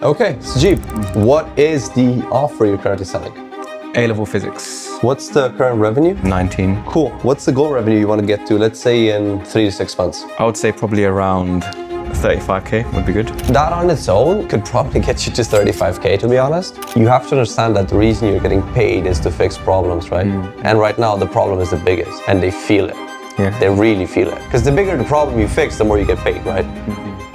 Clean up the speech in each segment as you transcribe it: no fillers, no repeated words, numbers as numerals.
Okay, Sajib, what is the offer you're currently selling? A-level physics. What's the current revenue? 19. Cool. What's the goal revenue you want to get to, let's say in 3 to 6 months? I would say probably around 35k would be good. That on its own could probably get you to 35k, to be honest. You have to understand that the reason you're getting paid is to fix problems, right? And right now the problem is the biggest and they feel it. Yeah. They really feel it. Because the bigger the problem you fix, the more you get paid, right?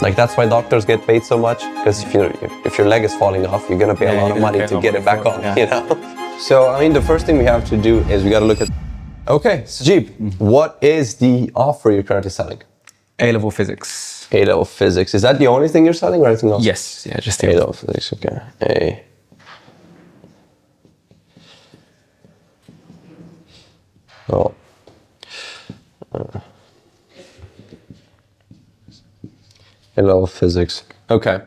Like that's why doctors get paid so much. Because if your leg is falling off, you're gonna pay a lot of money to get it back on, you know? So, I mean, the first thing we have to do is we gotta look at... Okay, Sajib, what is the offer you're currently selling? A-level physics. A-level physics. Is that the only thing you're selling or anything else? Yes, yeah, just A-level physics, okay. A-level physics. Okay.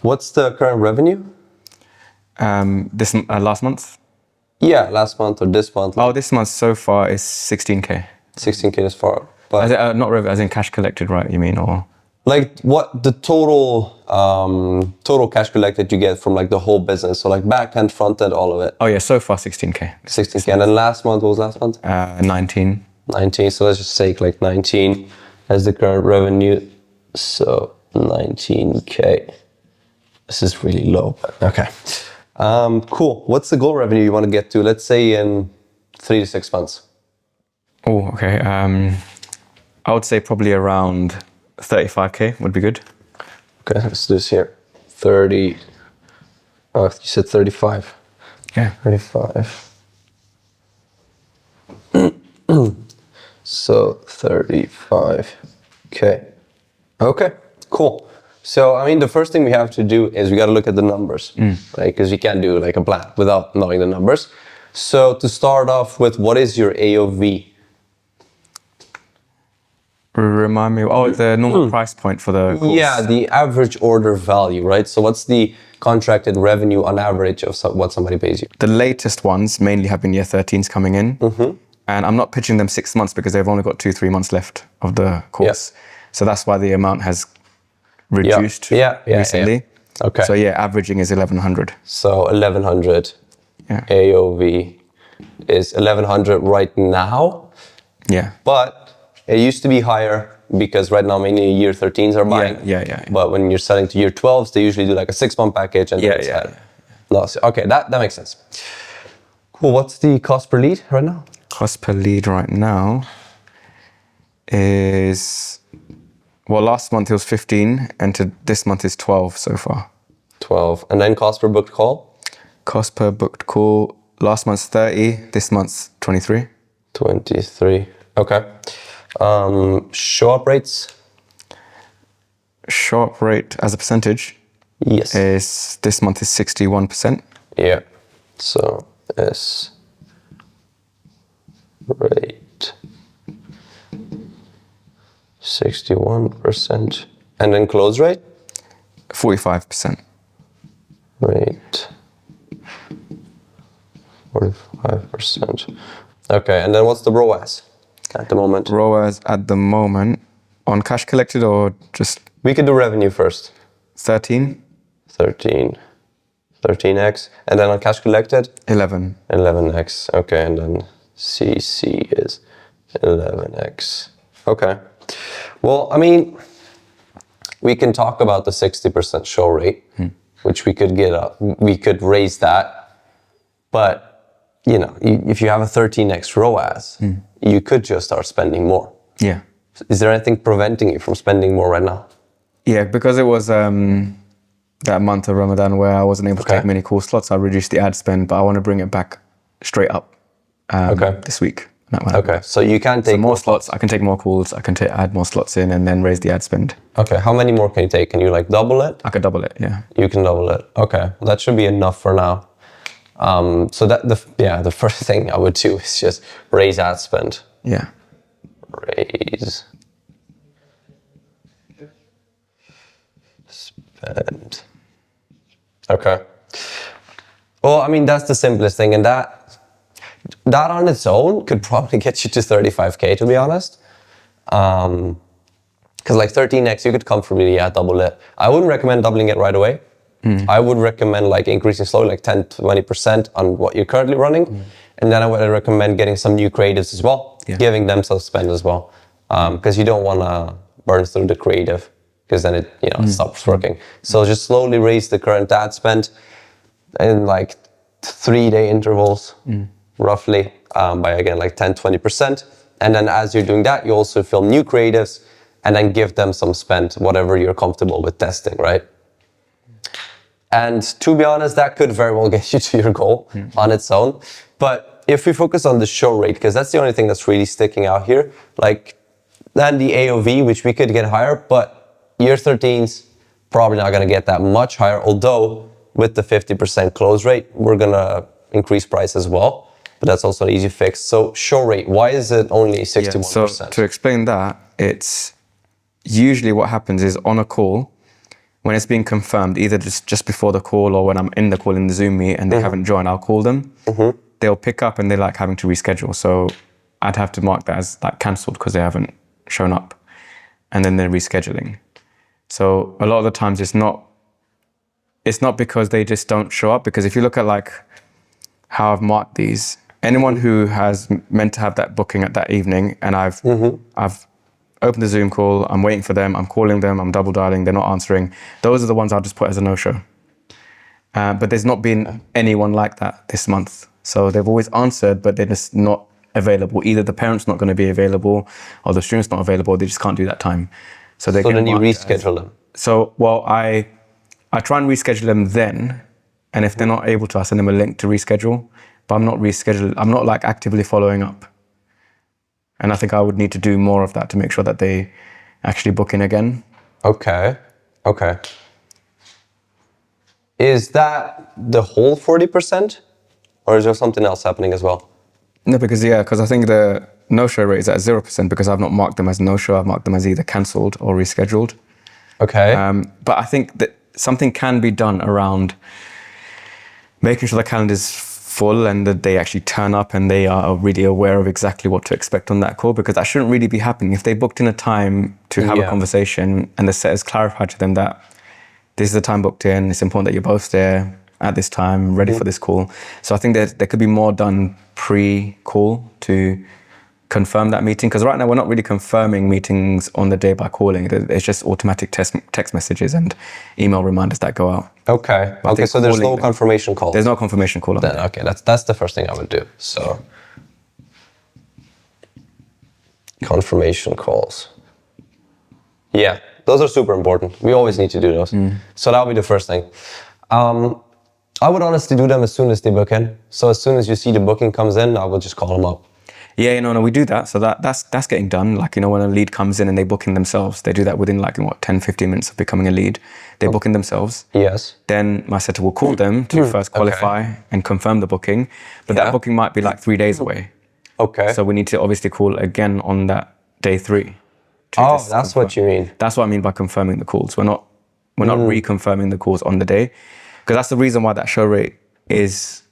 What's the current revenue? This last month. Yeah, last month or this month. Oh, this month so far is 16k. 16k is far. But Not revenue, as in cash collected, right? You mean, or like what the total cash collected you get from like the whole business? So like back end, front end, all of it. oh yeah, so far 16k. 16k. And then last month, what was last month? 19. 19. So let's just take like 19 as the current revenue. So 19k. This is really low, but okay. Cool. What's the goal revenue you want to get to, let's say in 3 to 6 months? Oh, okay. I would say probably around 35k would be good. Okay, let's do this here. 30. Oh, you said 35. Yeah. 35. So 35k. Okay, cool. So, I mean, the first thing we have to do is we got to look at the numbers, right? Because you can't do like a plan without knowing the numbers. So to start off with, what is your AOV? Remind me. Oh, the normal price point for the course. Yeah, the average order value, right? So what's the contracted revenue on average of what somebody pays you? The latest ones mainly have been year 13s coming in. And I'm not pitching them 6 months because they've only got 2-3 months left of the course. So that's why the amount has reduced recently. Okay. So yeah, averaging is 1100. So 1100 AOV is 1100 right now. Yeah. But it used to be higher because right now mainly year 13s are buying. Yeah. But when you're selling to year 12s, they usually do like a 6-month package and then it's higher. No, so, okay, that makes sense. Cool. What's the cost per lead right now? Cost per lead right now is, well, last month it was 15 and to this month is 12 so far. 12. And then cost per booked call? Cost per booked call, last month's 30, this month's 23. 23. Okay. Show up rates? Show up rate as a percentage? Yes. Is this month is 61%. Yeah. So S rate 61%. And then close rate? 45%. Rate 45%. Okay, and then what's the ROAS at the moment? ROAS at the moment, on cash collected or just? We could do revenue first. 13. 13x. And then on cash collected? 11. 11x. Okay, and then CC is 11x. Okay. Well, I mean, we can talk about the 60% show rate, which we could get up. We could raise that. But, you know, if you have a 13x ROAS, you could just start spending more. Yeah. Is there anything preventing you from spending more right now? Yeah, because it was that month of Ramadan where I wasn't able to take many call slots, I reduced the ad spend, but I want to bring it back straight up this week. Okay, so you can take more slots. I can take more calls. I can add more slots in and then raise the ad spend. Okay, how many more can you take? Can you like double it? I could double it, yeah. You can double it. Okay, well, that should be enough for now. So the first thing I would do is just raise ad spend. Yeah. Raise spend. Okay. Well, I mean, that's the simplest thing, and that on its own could probably get you to 35k, to be honest. Because like 13x, you could comfortably double it. I wouldn't recommend doubling it right away. I would recommend like increasing slowly, like 10, 20% on what you're currently running. And then I would recommend getting some new creatives as well, giving them some spend as well. Because you don't want to burn through the creative, because then it stops working. So just slowly raise the current ad spend in like 3-day intervals, roughly, by again like 10, 20%. And then as you're doing that, you also film new creatives and then give them some spend, whatever you're comfortable with testing, right? And to be honest, that could very well get you to your goal on its own. But if we focus on the show rate, because that's the only thing that's really sticking out here, like then the AOV, which we could get higher, but year 13's probably not going to get that much higher. Although with the 50% close rate, we're going to increase price as well. But that's also an easy fix. So show rate, why is it only 61%? Yeah, so to explain that, it's usually what happens is on a call, when it's being confirmed, either just before the call or when I'm in the call in the Zoom meet and they haven't joined, I'll call them. They'll pick up and they're like having to reschedule. So I'd have to mark that as like cancelled because they haven't shown up. And then they're rescheduling. So a lot of the times it's not because they just don't show up. Because if you look at like how I've marked these, anyone who has meant to have that booking at that evening and I've open the Zoom call, I'm waiting for them, I'm calling them, I'm double dialing, they're not answering. Those are the ones I'll just put as a no-show. But there's not been anyone like that this month. So they've always answered, but they're just not available. Either the parent's not going to be available or the student's not available, they just can't do that time. So then you reschedule them? So, well, I try and reschedule them then, and if they're not able to, I send them a link to reschedule, but I'm not like actively following up. And I think I would need to do more of that to make sure that they actually book in again. Okay. Is that the whole 40%? Or is there something else happening as well? No, because I think the no-show rate is at 0% because I've not marked them as no-show, I've marked them as either cancelled or rescheduled. Okay. But I think that something can be done around making sure the calendar's full and that they actually turn up and they are really aware of exactly what to expect on that call, because that shouldn't really be happening. If they booked in a time to have a conversation and the set has clarified to them that this is the time booked in, it's important that you're both there at this time, ready for this call. So I think there could be more done pre-call to confirm that meeting, because right now we're not really confirming meetings on the day by calling. It's just automatic text messages and email reminders that go out. Okay, so there's no confirmation call? There's no confirmation call on that. Okay, that's the first thing I would do. So, confirmation calls. Yeah, those are super important. We always need to do those. So that'll be the first thing. I would honestly do them as soon as they book in. So as soon as you see the booking comes in, I will just call them up. Yeah, no, we do that. So that's getting done. Like, when a lead comes in and they book in themselves, they do that within 10, 15 minutes of becoming a lead. They book in themselves. Yes. Then my setter will call them to first qualify and confirm the booking. But that booking might be 3 days away. Okay. So we need to obviously call again on that day 3. That's what you mean. That's what I mean by confirming the calls. We're not reconfirming the calls on the day. Because that's the reason why that show rate is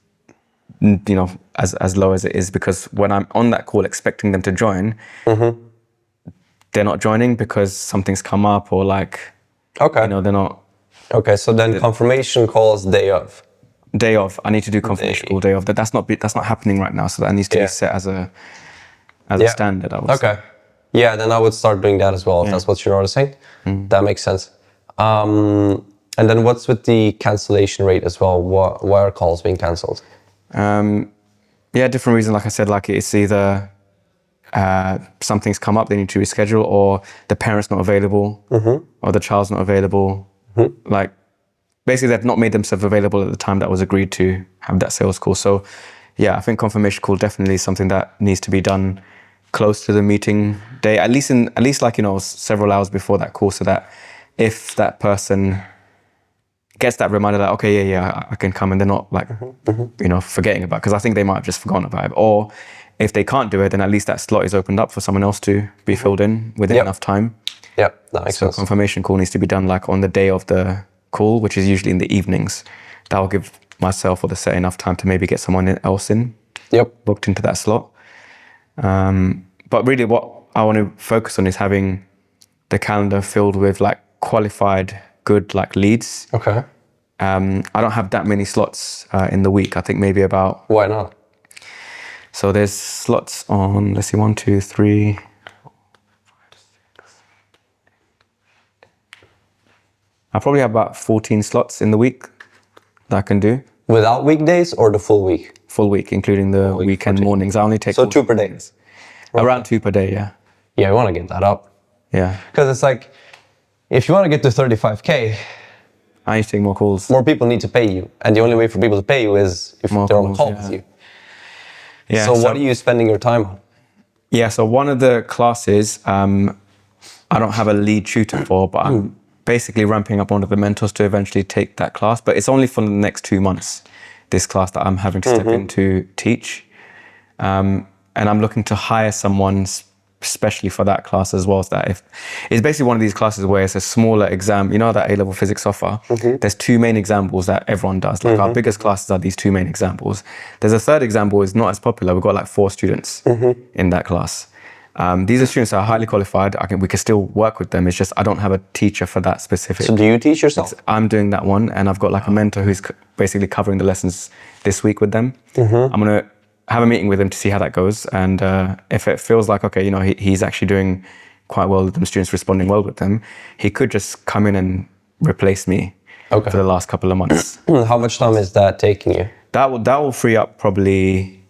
as low as it is, because when I'm on that call expecting them to join, they're not joining because something's come up or they're not. Okay, so then confirmation calls day of. Day of. I need to do confirmation call day of. That's not happening right now, so that needs to be set as a standard, I would say. Yeah, then I would start doing that as well, if that's what you're noticing. That makes sense. And then what's with the cancellation rate as well? Why are calls being cancelled? Different reasons. Like I said, it's either something's come up, they need to reschedule, or the parent's not available, or the child's not available. Basically, they've not made themselves available at the time that was agreed to have that sales call. So, I think confirmation call definitely is something that needs to be done close to the meeting day, at least several hours before that call, so that if that person gets that reminder that, okay, I can come, and they're not forgetting about it, because I think they might have just forgotten about it. Or if they can't do it, then at least that slot is opened up for someone else to be filled in within enough time. Yeah, that makes sense. So confirmation call needs to be done on the day of the call, which is usually in the evenings. That will give myself or the set enough time to maybe get someone else in, booked into that slot. But really what I want to focus on is having the calendar filled with qualified, good leads. Okay. I don't have that many slots in the week. I think maybe about... Why not? So there's slots on, let's see, 1, 2, 3... I probably have about 14 slots in the week that I can do. Without weekdays or the full week? Full week, including the weekend 14. mornings. I only take... So 2 per day? Around 2 per day, yeah. Yeah, I want to get that up. Yeah. Because it's like, if you want to get to 35K, I need to take more calls. more people need to pay you. And the only way for people to pay you is if More they're on calls, call yeah. with you. Yeah. So what are you spending your time on? Yeah, so one of the classes, I don't have a lead tutor for, but I'm basically ramping up one of the mentors to eventually take that class. But it's only for the next 2 months, this class that I'm having to step in to teach. And I'm looking to hire someone especially for that class as well. So that if it's basically one of these classes where it's a smaller exam, you know, that A-level physics offer, there's 2 main examples that everyone does. Like our biggest classes are these 2 main examples. There's a third example, is not as popular. We've got like 4 students in that class. These are students that are highly qualified. We can still work with them. It's just I don't have a teacher for that specific. So do you teach yourself? I'm doing that one, and I've got like a mentor who's basically covering the lessons this week with them. I'm going to have a meeting with him to see how that goes. And if it feels like, okay, you know, he's actually doing quite well with them, students responding well with them, he could just come in and replace me for the last couple of months. How much time is that taking you? That will free up probably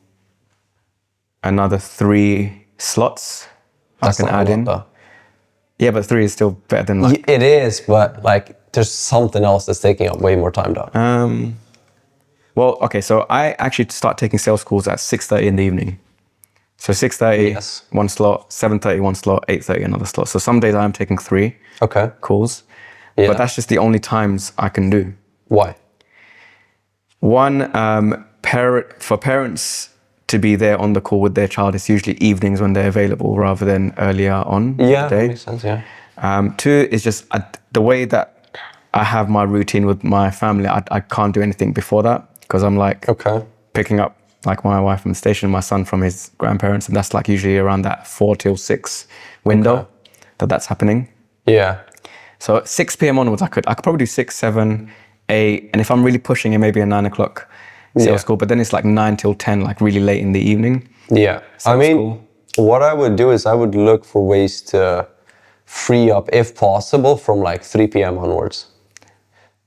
another 3 slots That's I can add in. Though. Yeah, but 3 is still better than like... It is, but like there's something else that's taking up way more time though. Well, okay, so I actually start taking sales calls at 6:30 in the evening. So 6:30, one slot, 7:30, one slot, 8:30, another slot. So some days I'm taking 3 calls, but that's just the only times I can do. Why? One, for parents to be there on the call with their child, it's usually evenings when they're available rather than earlier on the day. That makes sense, yeah. 2 is just the way that I have my routine with my family. I can't do anything before that because I'm like picking up like my wife from the station, my son from his grandparents, and that's like usually around that 4 till 6 window that's happening. Yeah. So 6 p.m. onwards, I could probably do 6, 7, 8, and if I'm really pushing it, maybe a 9 o'clock sales call. But then it's like 9 till 10, like really late in the evening. Yeah. I mean, what I would do is I would look for ways to free up, if possible, from like 3 p.m. onwards.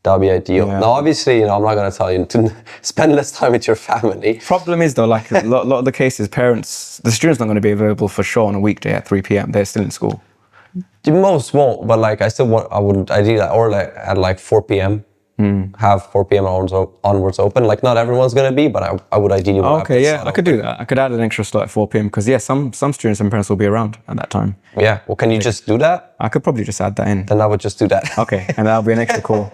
That'd be ideal. Yeah. Now, obviously, you know, I'm not going to tell you to spend less time with your family. Problem is, though, like a lot of the cases, the student's not going to be available for sure on a weekday at 3 p.m. They're still in school. Most won't, but like I would ideally, or like at like 4 p.m. Have 4 p.m. onwards open. Like not everyone's going to be, but I would ideally want okay, yeah, I could do that. I could add an extra slot at 4 p.m. because some students and parents will be around at that time. Yeah, well, can you just do that? I could probably just add that in. Then I would just do that. Okay, and that'll be an extra call.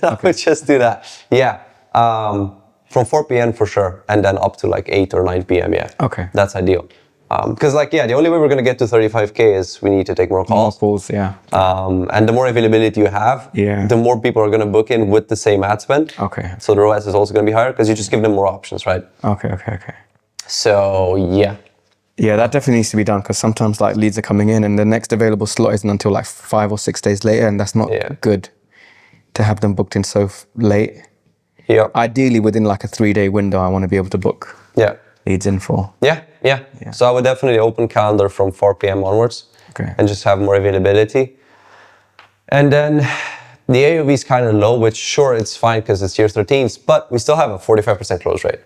I would just do that. Yeah, from 4 p.m. for sure, and then up to like 8 or 9 p.m. Yeah. Okay. That's ideal. Because like, the only way we're going to get to 35K is we need to take more calls. More calls, yeah. And the more availability you have, the more people are going to book in with the same ad spend. Okay. So the ROAS is also going to be higher because you just give them more options, right? Okay. So, yeah. Yeah, that definitely needs to be done because sometimes like leads are coming in and the next available slot isn't until like 5 or 6 days later, and that's not good to have them booked in so late. Yeah. Ideally, within like a 3-day window, I want to be able to book leads in for. Yeah. So I would definitely open calendar from 4 p.m. onwards and just have more availability. And then the AOV is kind of low, which sure, it's fine because it's year 13s, but we still have a 45% close rate.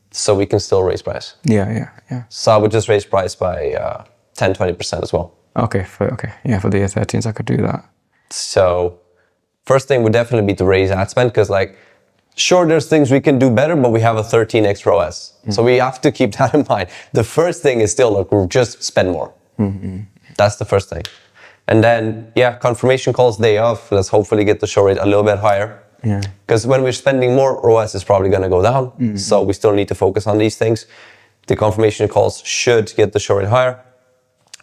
So we can still raise price. Yeah. So I would just raise price by 10, 20% as well. Okay, for the year 13s, I could do that. So first thing would definitely be to raise ad spend because like, sure, there's things we can do better, but we have a 13x ROAS. So we have to keep that in mind. The first thing is still, look, just spend more. That's the first thing. And then, confirmation calls day of. Let's hopefully get the show rate a little bit higher. Yeah. Because when we're spending more, ROAS is probably going to go down. So we still need to focus on these things. The confirmation calls should get the show rate higher.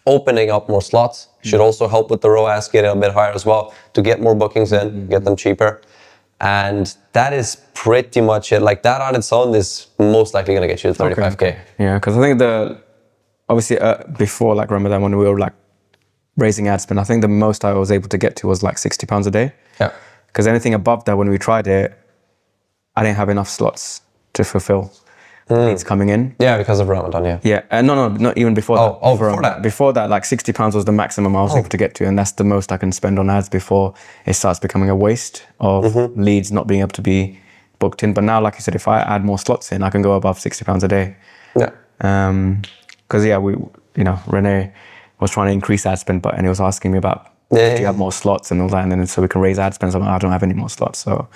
Opening up more slots should also help with the ROAS, get it a bit higher as well, to get more bookings in, get them cheaper. And that is pretty much it. Like that on its own is most likely going to get you to 35K. Okay. Yeah, because I think obviously before like Ramadan when we were like raising ad spend, I think the most I was able to get to was like £60 a day. Yeah. Because anything above that when we tried it, I didn't have enough slots to fulfill leads coming in. Yeah, because of Ramadan, yeah. Yeah, no, not even before that. Before that. Before that, like £60 was the maximum I was able to get to, and that's the most I can spend on ads before it starts becoming a waste of leads not being able to be booked in. But now, like you said, if I add more slots in, I can go above £60 a day. Yeah. Because Rene was trying to increase ad spend, and he was asking me about do you have more slots and all that, and then so we can raise ad spend. So I'm like, I don't have any more slots. So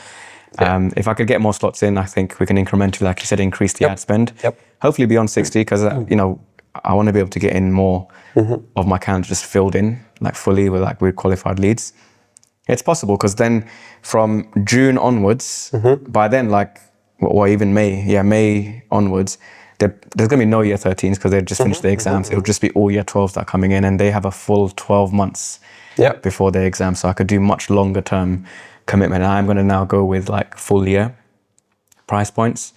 if I could get more slots in, I think we can incrementally, like you said, increase the ad spend. Yep. Hopefully beyond 60, because I want to be able to get in more of my calendar just filled in, like fully with qualified leads. It's possible because then from June onwards, by then, or even May onwards, there's going to be no year 13s because they've just finished their exams. It'll just be all year 12s that are coming in, and they have a full 12 months before their exam. So I could do much longer term commitment. And I'm going to now go with like full year price points.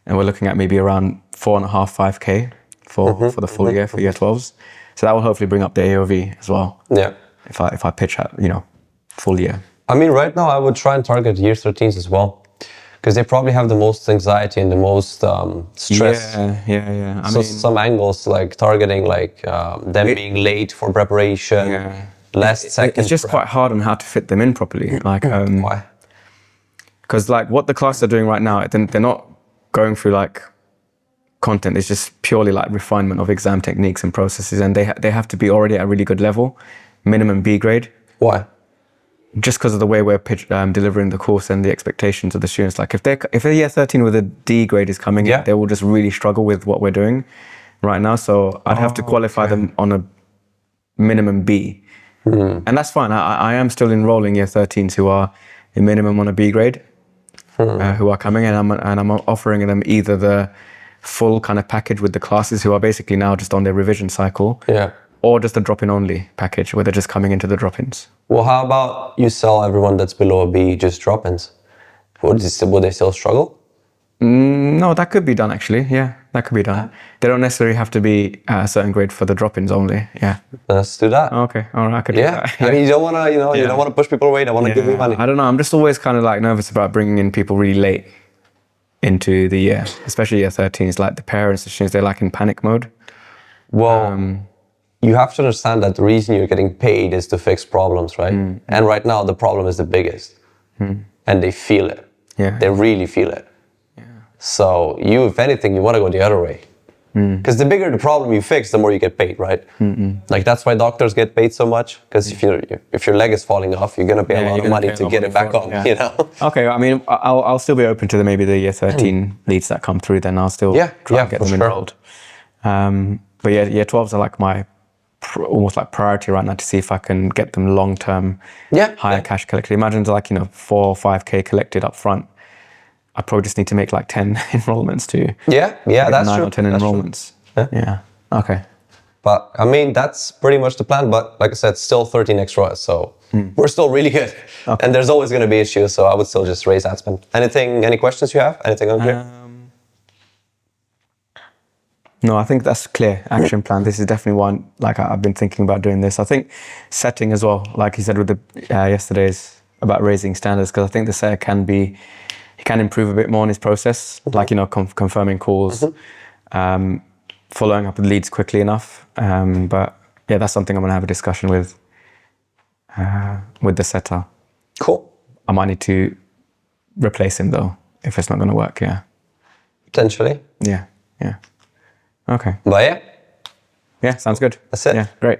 And we're looking at maybe around 4.5, 5K for the full year for year 12s. So that will hopefully bring up the AOV as well. Yeah. If I pitch at, full year. I mean, right now I would try and target year 13s as well, because they probably have the most anxiety and the most stress. Yeah. So some angles like targeting them being late for preparation, last second. It's just quite hard on how to fit them in properly. Why? Because what the classes are doing right now, they're not going through content. It's just purely refinement of exam techniques and processes, and they have to be already at a really good level, minimum B grade. Why? Just because of the way we're delivering the course and the expectations of the students. If they're year 13 with a D grade is coming in, they will just really struggle with what we're doing right now. So I'd have to qualify them on a minimum B. And that's fine. I am still enrolling year 13s who are a minimum on a B grade, who are coming in, and I'm offering them either the full kind of package with the classes who are basically now just on their revision cycle, or just a drop-in only package where they're just coming into the drop-ins. Well, how about you sell everyone that's below a B just drop-ins? Would they still struggle? No, that could be done actually. Yeah, that could be done. They don't necessarily have to be a certain grade for the drop-ins only. Yeah. Let's do that. Okay. All right. I could do that. I mean, you don't want to, you don't want to push people away. They want to give you money. I don't know. I'm just always kind of nervous about bringing in people really late into the year, especially year 13s. The parents, the students, they're in panic mode. Well, you have to understand that the reason you're getting paid is to fix problems, right? And right now the problem is the biggest, and they feel it. Yeah. They really feel it. Yeah. So if anything, you want to go the other way, because the bigger the problem you fix, the more you get paid, right? That's why doctors get paid so much. Because if your leg is falling off, you're gonna pay a lot of money to get it back on. Okay. I mean, I'll still be open to maybe the year 13 leads that come through. Then I'll still try and get them enrolled. But year 12s are my almost priority right now to see if I can get them long-term higher cash collected. Imagine 4 or 5K collected up front. I probably just need to make 10 enrollments to that's 9 true. or 10 enrollments. Yeah. Okay. But I mean, that's pretty much the plan. But like I said, still 13 extra, so we're still really good. Okay. And there's always going to be issues, so I would still just raise ad spend. Any questions you have? Anything unclear? No, I think that's clear action plan. This is definitely one, I've been thinking about doing this. I think setting as well, like you said with the yesterday's about raising standards, because I think the setter he can improve a bit more in his process, confirming calls, following up with leads quickly enough. But yeah, that's something I'm going to have a discussion with the setter. Cool. I might need to replace him though, if it's not going to work, Potentially. Yeah. Okay. But Yeah, sounds good. That's it. Yeah, great.